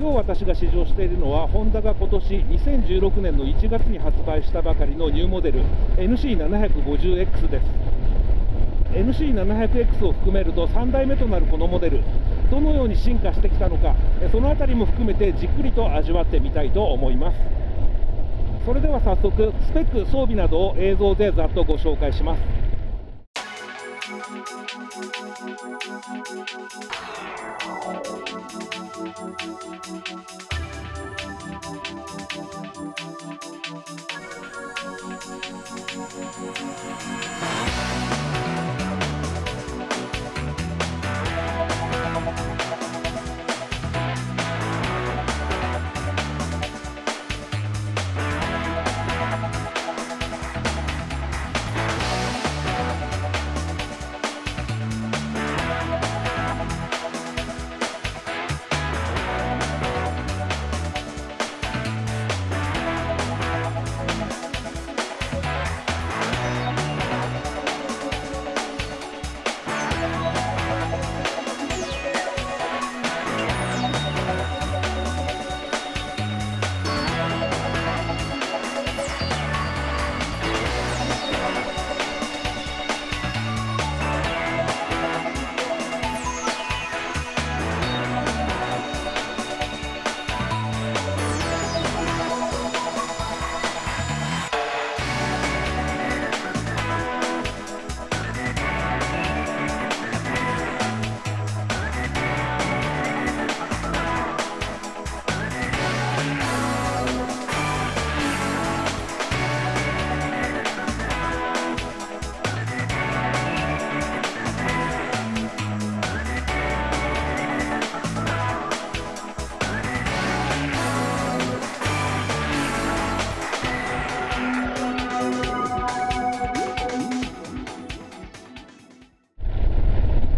今日私が試乗しているのは、ホンダが今年2016年の1月に発売したばかりのニューモデル NC750X です。 NC700X を含めると3代目となるこのモデル、どのように進化してきたのか、そのあたりも含めてじっくりと味わってみたいと思います。それでは早速スペック、装備などを映像でざっとご紹介します。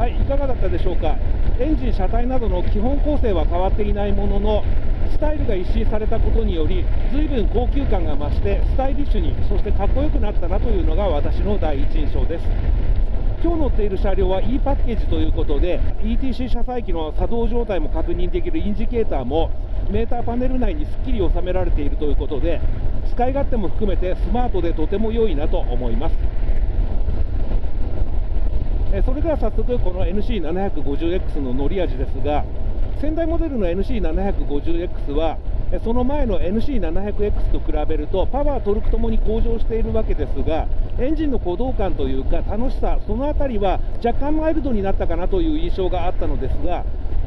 いかがだったでしょうか。エンジン、車体などの基本構成は変わっていないものの、スタイルが一新されたことにより随分高級感が増してスタイリッシュに、そしてかっこよくなったなというのが私の第一印象です。今日乗っている車両は E パッケージということで ETC 車載機の作動状態も確認できるインジケーターもメーターパネル内にすっきり収められているということで、使い勝手も含めてスマートでとても良いなと思います。それでは早速この NC750X の乗り味ですが、先代モデルの NC750X はその前の NC700X と比べるとパワー、トルクともに向上しているわけですが、エンジンの鼓動感というか楽しさ、そのあたりは若干マイルドになったかなという印象があったのですが、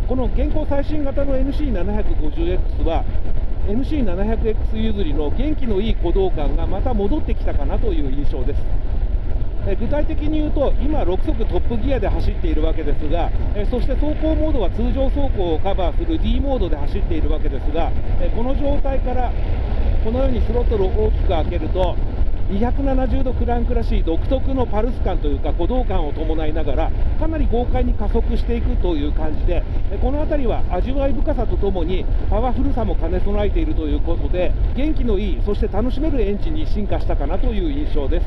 この現行最新型の NC750X は NC700X 譲りの元気のいい鼓動感がまた戻ってきたかなという印象です。具体的に言うと、今6速トップギアで走っているわけですが、そして走行モードは通常走行をカバーする D モードで走っているわけですが、この状態からこのようにスロットルを大きく開けると270度クランクらしい独特のパルス感というか鼓動感を伴いながらかなり豪快に加速していくという感じで、この辺りは味わい深さとともにパワフルさも兼ね備えているということで、元気のいい、そして楽しめるエンジンに進化したかなという印象です。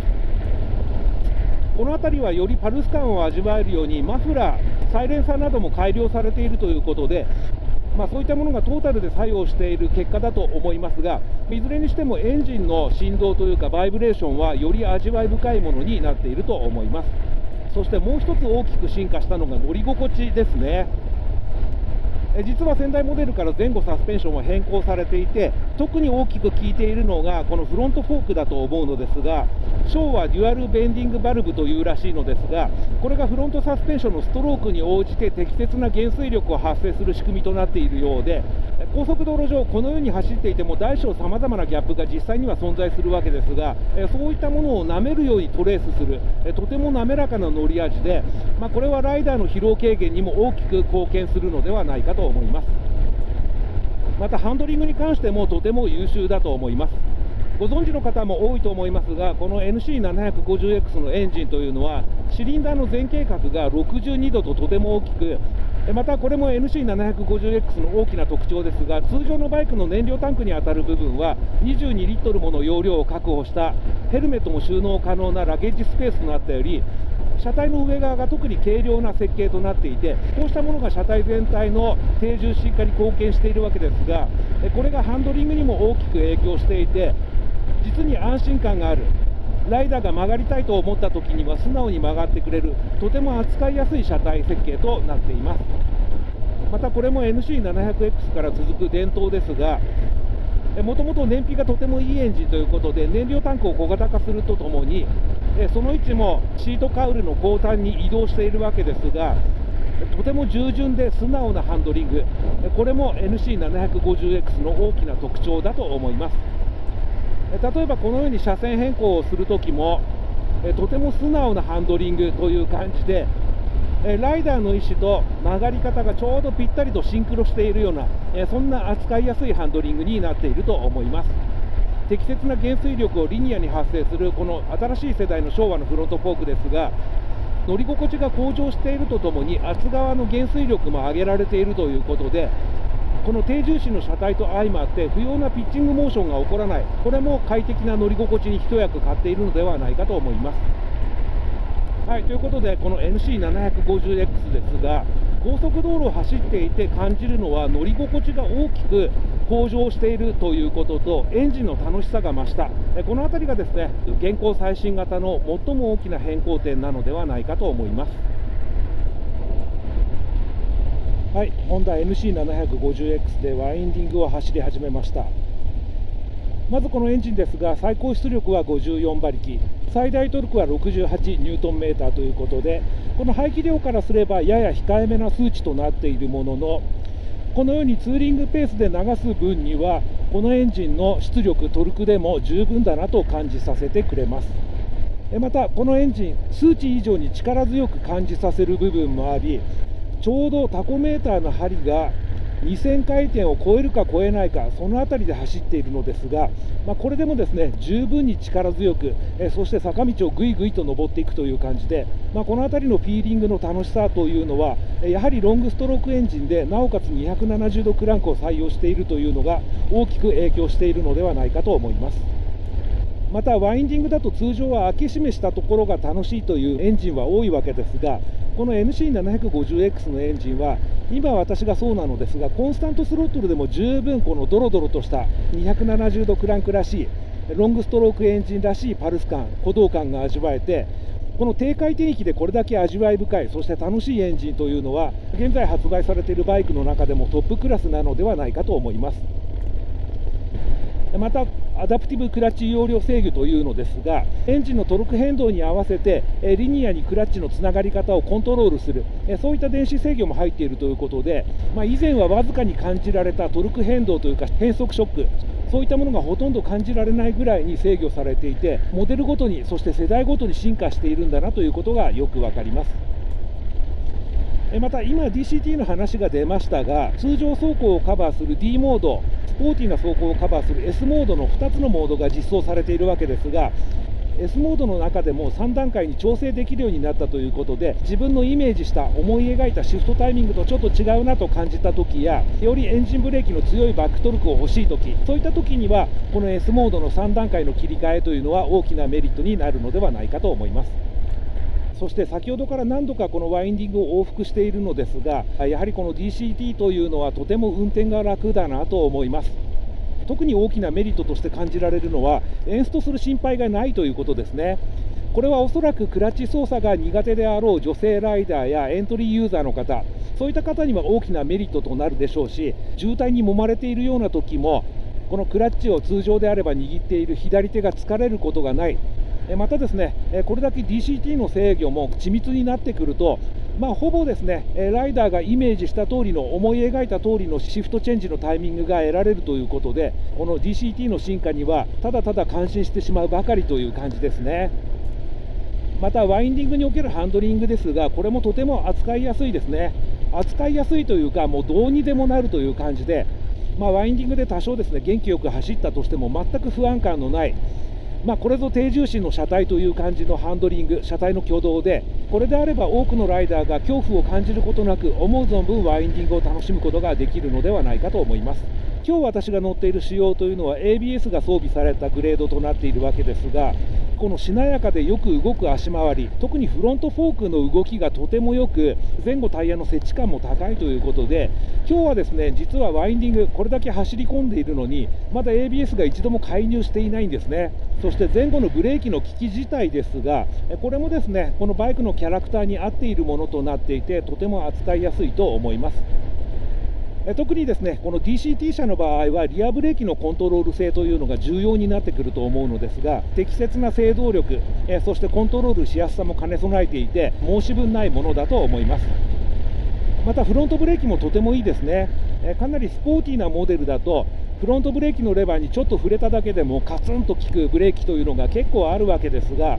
この辺りはよりパルス感を味わえるようにマフラー、サイレンサーなども改良されているということで、そういったものがトータルで作用している結果だと思いますが、いずれにしてもエンジンの振動というかバイブレーションはより味わい深いものになっていると思います。そしてもう一つ大きく進化したのが乗り心地ですね。実は先代モデルから前後サスペンションは変更されていて、特に大きく効いているのがこのフロントフォークだと思うのですが、小はデュアルベンディングバルブというらしいのですが、これがフロントサスペンションのストロークに応じて適切な減衰力を発生する仕組みとなっているようで、高速道路上、このように走っていても大小さまざまなギャップが実際には存在するわけですが、そういったものを舐めるようにトレースする、とても滑らかな乗り味で、これはライダーの疲労軽減にも大きく貢献するのではないかと思います。またハンドリングに関してもとても優秀だと思います。ご存知の方も多いと思いますが、この NC750X のエンジンというのはシリンダーの前径角が62度ととても大きく、またこれも NC750X の大きな特徴ですが、通常のバイクの燃料タンクに当たる部分は22リットルもの容量を確保したヘルメットも収納可能なラゲッジスペースとなったより、車体の上側が特に軽量な設計となっていて、こうしたものが車体全体の低重心化に貢献しているわけですが、これがハンドリングにも大きく影響していて、実に安心感がある。ライダーが曲がりたいと思った時には素直に曲がってくれる、とても扱いやすい車体設計となっています。またこれも NC700X から続く伝統ですが、もともと燃費がとてもいいエンジンということで、燃料タンクを小型化するとともに、その位置もシートカウルの後端に移動しているわけですが、とても従順で素直なハンドリング、これも NC750X の大きな特徴だと思います。例えばこのように車線変更をするときも、とても素直なハンドリングという感じで、ライダーの意思と曲がり方がちょうどぴったりとシンクロしているような、そんな扱いやすいハンドリングになっていると思います。適切な減衰力をリニアに発生するこの新しい世代の昭和のフロントフォークですが、乗り心地が向上しているとともに厚側の減衰力も上げられているということで、この低重心の車体と相まって不要なピッチングモーションが起こらない、これも快適な乗り心地に一役買っているのではないかと思います。はい、ということでこの NC750X ですが、高速道路を走っていて感じるのは乗り心地が大きく向上しているということと、エンジンの楽しさが増した、この辺りがですね、現行最新型の最も大きな変更点なのではないかと思います。はい、ホンダ NC750X でワインディングを走り始めました。まずこのエンジンですが、最高出力は54馬力、最大トルクは68ニュートンメーターということで、この排気量からすればやや控えめな数値となっているものの、このようにツーリングペースで流す分には、このエンジンの出力、トルクでも十分だなと感じさせてくれます。またこのエンジン、数値以上に力強く感じさせる部分もあり、ちょうどタコメーターの針が2000回転を超えるか超えないか、その辺りで走っているのですが、これでもですね、十分に力強く、そして坂道をぐいぐいと登っていくという感じで、この辺りのフィーリングの楽しさというのは、やはりロングストロークエンジンで、なおかつ270度クランクを採用しているというのが大きく影響しているのではないかと思います。またワインディングだと通常は開け閉めしたところが楽しいというエンジンは多いわけですが、この NC750X のエンジンは今私がそうなのですが、コンスタントスロットルでも十分このドロドロとした270度クランクらしいロングストロークエンジンらしいパルス感、鼓動感が味わえて、この低回転域でこれだけ味わい深い、そして楽しいエンジンというのは現在発売されているバイクの中でもトップクラスなのではないかと思います。またアダプティブクラッチ容量制御というのですが、エンジンのトルク変動に合わせてリニアにクラッチのつながり方をコントロールする、そういった電子制御も入っているということで、以前はわずかに感じられたトルク変動というか変速ショック、そういったものがほとんど感じられないぐらいに制御されていて、モデルごとに、そして世代ごとに進化しているんだなということがよくわかります。また今 DCT の話が出ましたが、通常走行をカバーする D モード、スポーティーな走行をカバーする S モードの2つのモードが実装されているわけですが、 S モードの中でも3段階に調整できるようになったということで、自分のイメージした思い描いたシフトタイミングとちょっと違うなと感じた時や、よりエンジンブレーキの強いバックトルクを欲しい時、そういった時にはこの S モードの3段階の切り替えというのは大きなメリットになるのではないかと思います。そして先ほどから何度かこのワインディングを往復しているのですが、やはりこの DCT というのはとても運転が楽だなと思います。特に大きなメリットとして感じられるのは、エンストする心配がないということですね。これはおそらくクラッチ操作が苦手であろう女性ライダーやエントリーユーザーの方、そういった方には大きなメリットとなるでしょうし、渋滞に揉まれているような時もこのクラッチを通常であれば握っている左手が疲れることがない。またですね、これだけ DCT の制御も緻密になってくると、ほぼですね、ライダーがイメージした通りの、思い描いた通りのシフトチェンジのタイミングが得られるということで、この DCT の進化にはただただ感心してしまうばかりという感じですね。またワインディングにおけるハンドリングですが、これもとても扱いやすいですね。扱いやすいというか、もうどうにでもなるという感じで、ワインディングで多少ですね、元気よく走ったとしても全く不安感のない、これぞ低重心の車体という感じのハンドリング、車体の挙動で、これであれば多くのライダーが恐怖を感じることなく、思う存分ワインディングを楽しむことができるのではないかと思います。今日私が乗っている仕様というのは ABS が装備されたグレードとなっているわけですが、このしなやかでよく動く足回り、特にフロントフォークの動きがとてもよく、前後タイヤの接地感も高いということで、今日はですね、実はワインディング、これだけ走り込んでいるのに、まだ ABS が一度も介入していないんですね。そして前後のブレーキの利き自体ですが、これもですね、このバイクのキャラクターに合っているものとなっていて、とても扱いやすいと思います。特にですね、この DCT 車の場合はリアブレーキのコントロール性というのが重要になってくると思うのですが、適切な制動力、そしてコントロールしやすさも兼ね備えていて、申し分ないものだと思います。またフロントブレーキもとてもいいですね。かなりスポーティーなモデルだと、フロントブレーキのレバーにちょっと触れただけでもカツンと効くブレーキというのが結構あるわけですが、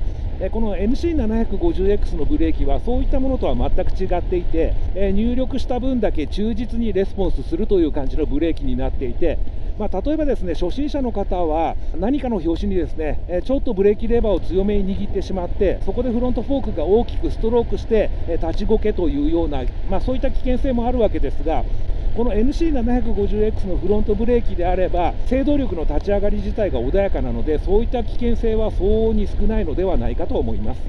この NC750X のブレーキはそういったものとは全く違っていて、入力した分だけ忠実にレスポンスするという感じのブレーキになっていて、例えばですね、初心者の方は何かの拍子にですね、ちょっとブレーキレバーを強めに握ってしまって、そこでフロントフォークが大きくストロークして立ちこけというような、そういった危険性もあるわけですが、この NC750X のフロントブレーキであれば、制動力の立ち上がり自体が穏やかなので、そういった危険性は相応に少ないのではないかと思います。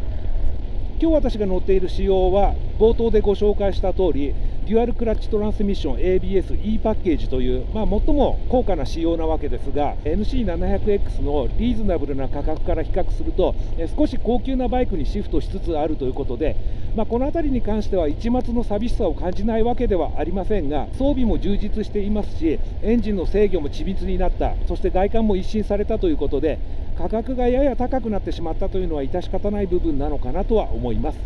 今日私が乗っている仕様は、冒頭でご紹介した通り、デュアルクラッチトランスミッション ABS-E パッケージという、最も高価な仕様なわけですが、NC700X のリーズナブルな価格から比較すると、少し高級なバイクにシフトしつつあるということで、この辺りに関しては一抹の寂しさを感じないわけではありませんが、装備も充実していますし、エンジンの制御も緻密になった、そして外観も一新されたということで、価格がやや高くなってしまったというのは致し方ない部分なのかなとは思います。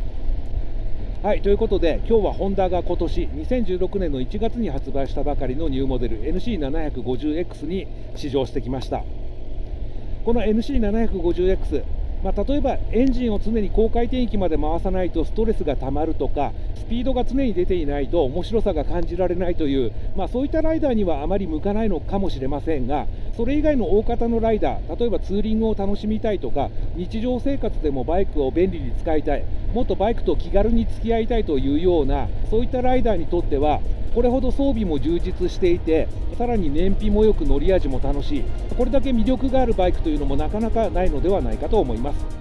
はい、ということで、今日はホンダが今年2016年の1月に発売したばかりのニューモデル NC750X に試乗してきました。この NC750X、例えばエンジンを常に高回転域まで回さないとストレスがたまるとか、スピードが常に出ていないと面白さが感じられないという、そういったライダーにはあまり向かないのかもしれませんが、それ以外の大方のライダー、例えばツーリングを楽しみたいとか、日常生活でもバイクを便利に使いたい、もっとバイクと気軽に付き合いたいというような、そういったライダーにとっては、これほど装備も充実していて、さらに燃費もよく乗り味も楽しい、これだけ魅力があるバイクというのもなかなかないのではないかと思います。